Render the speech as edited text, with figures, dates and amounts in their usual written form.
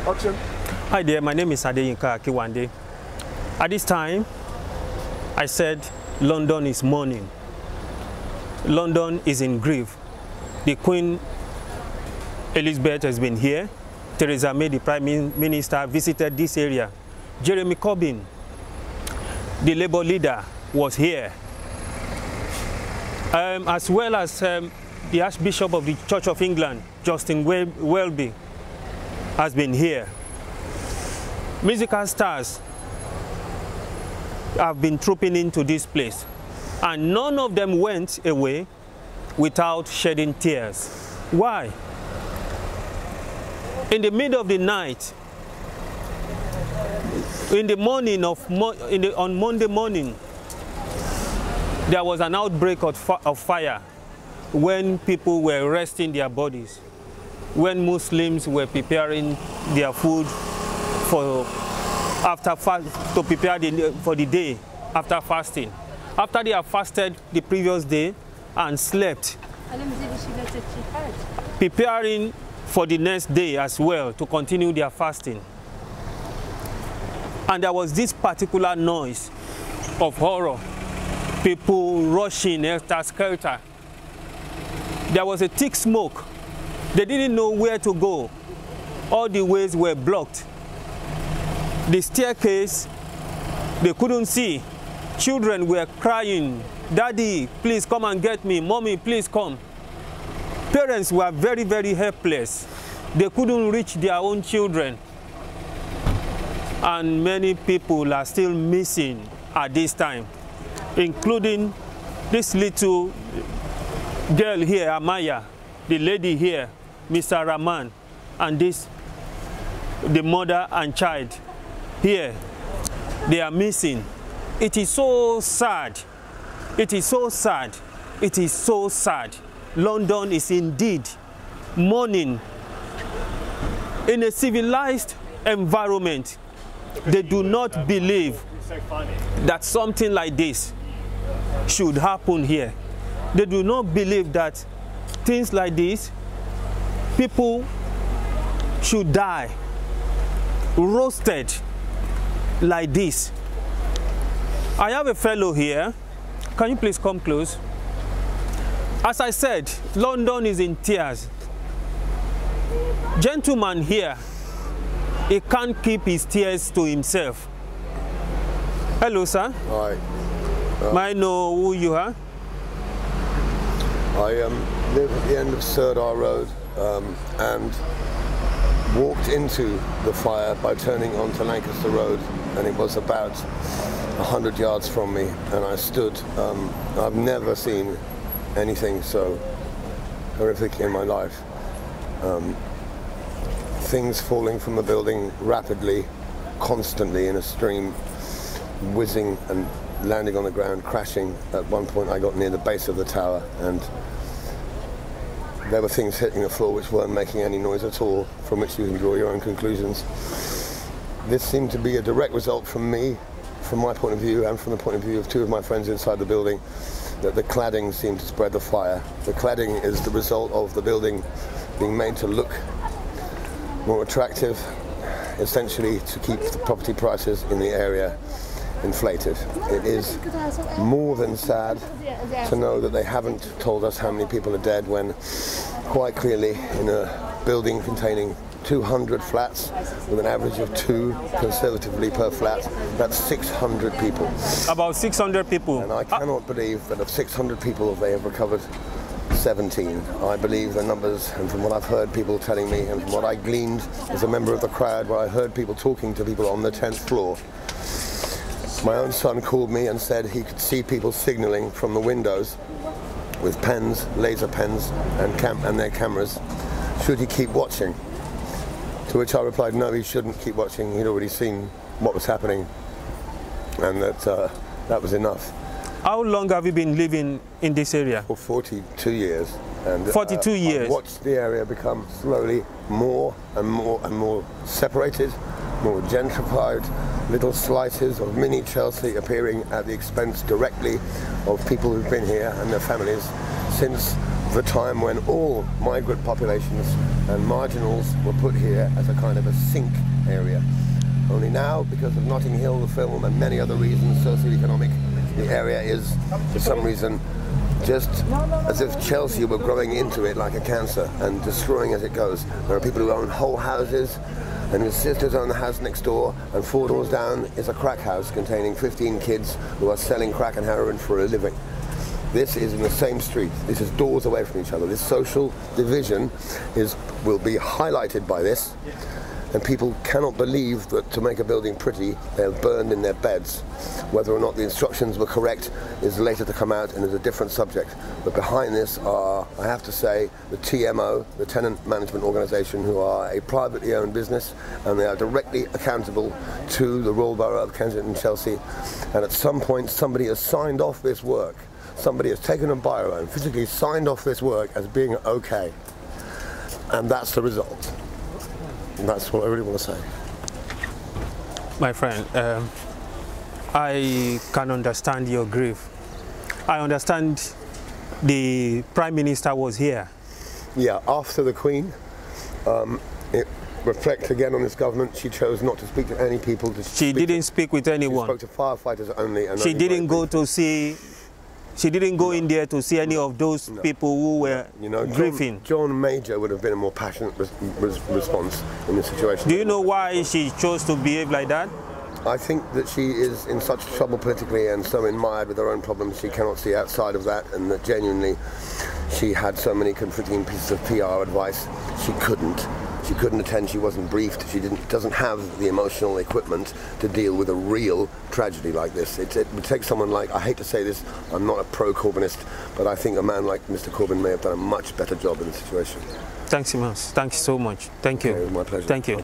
Action. Hi there, my name is Adeyinka Akinwande. At this time, I said London is mourning. London is in grief. The Queen Elizabeth has been here. Theresa May, the Prime Minister, visited this area. Jeremy Corbyn, the Labour leader, was here. As well as the Archbishop of the Church of England, Justin Welby, has been here. Musical stars have been trooping into this place, and none of them went away without shedding tears. Why? In the middle of the night, in the morning on Monday morning, there was an outbreak of fire when people were resting their bodies, when Muslims were preparing their food for the day after fasting. After they have fasted the previous day and slept, preparing for the next day as well to continue their fasting. And there was this particular noise of horror, people rushing helter-skelter. There was a thick smoke. They didn't know where to go. All the ways were blocked. The staircase, they couldn't see. Children were crying, "Daddy, please come and get me. Mommy, please come." Parents were very, very helpless. They couldn't reach their own children. And many people are still missing at this time, including this little girl here, Amaya, the lady here, Mr. Rahman, and the mother and child here. They are missing. It is so sad. It is so sad. It is so sad. London is indeed mourning. In a civilized environment, they do not believe that something like this should happen here. They do not believe that things like this, people should die, roasted like this. I have a fellow here. Can you please come close? As I said, London is in tears. Gentleman here, he can't keep his tears to himself. Hello, sir. Hi. May I know who you are? I live at the end of Serdar Road and walked into the fire by turning onto Lancaster Road, and it was about 100 yards from me, and I stood. I've never seen anything so horrific in my life. Things falling from the building rapidly, constantly in a stream, whizzing and landing on the ground, crashing. At one point I got near the base of the tower, and there were things hitting the floor which weren't making any noise at all, from which you can draw your own conclusions. This seemed to be a direct result from me, from my point of view, and from the point of view of two of my friends inside the building, that the cladding seemed to spread the fire. The cladding is the result of the building being made to look more attractive, essentially to keep the property prices in the area inflated. It is more than sad to know that they haven't told us how many people are dead, when quite clearly in a building containing 200 flats with an average of 2 conservatively per flat, that's 600 people. About 600 people. And I cannot believe that of 600 people they have recovered 17. I believe the numbers, and from what I've heard people telling me, and from what I gleaned as a member of the crowd, where I heard people talking to people on the 10th floor. My own son called me and said he could see people signaling from the windows with pens, laser pens, and their cameras, should he keep watching. To which I replied, no, he shouldn't keep watching. He'd already seen what was happening, and that was enough. How long have you been living in this area? For 42 years. And 42 years. I watched the area become slowly more and more and more separated, more gentrified, little slices of mini Chelsea appearing at the expense directly of people who've been here and their families since the time when all migrant populations and marginals were put here as a kind of a sink area. Only now, because of Notting Hill, the film, and many other reasons, socioeconomic, the area is, for some reason, just as if Chelsea were growing into it like a cancer and destroying as it goes. There are people who own whole houses, and his sisters own the house next door, and 4 doors down is a crack house containing 15 kids who are selling crack and heroin for a living. This is in the same street. This is doors away from each other. This social division will be highlighted by this, and people cannot believe that to make a building pretty, they're burned in their beds. Whether or not the instructions were correct is later to come out and is a different subject. But behind this are, I have to say, the TMO, the Tenant Management Organisation, who are a privately owned business, and they are directly accountable to the Royal Borough of Kensington and Chelsea. And at some point, somebody has signed off this work. Somebody has taken a biro and physically signed off this work as being okay. And that's the result. And that's what I really want to say. My friend, I can understand your grief. I understand the Prime Minister was here. Yeah, after the Queen, it reflects again on this government. She chose not to speak to any people. She didn't speak with anyone. She spoke to firefighters only. And she didn't go to see. She didn't go in there to see any of those people who were grieving. John Major would have been a more passionate response in this situation. Do you know why she chose to behave like that? I think that she is in such trouble politically and so mired with her own problems she cannot see outside of that, and that genuinely she had so many conflicting pieces of PR advice. She couldn't attend, she wasn't briefed, she doesn't have the emotional equipment to deal with a real tragedy like this. It would take someone like, I hate to say this, I'm not a pro-Corbynist, but I think a man like Mr. Corbyn may have done a much better job in the situation. Thanks, Simas. Thank you so much. Thank you. Okay, it was my pleasure. Thank you.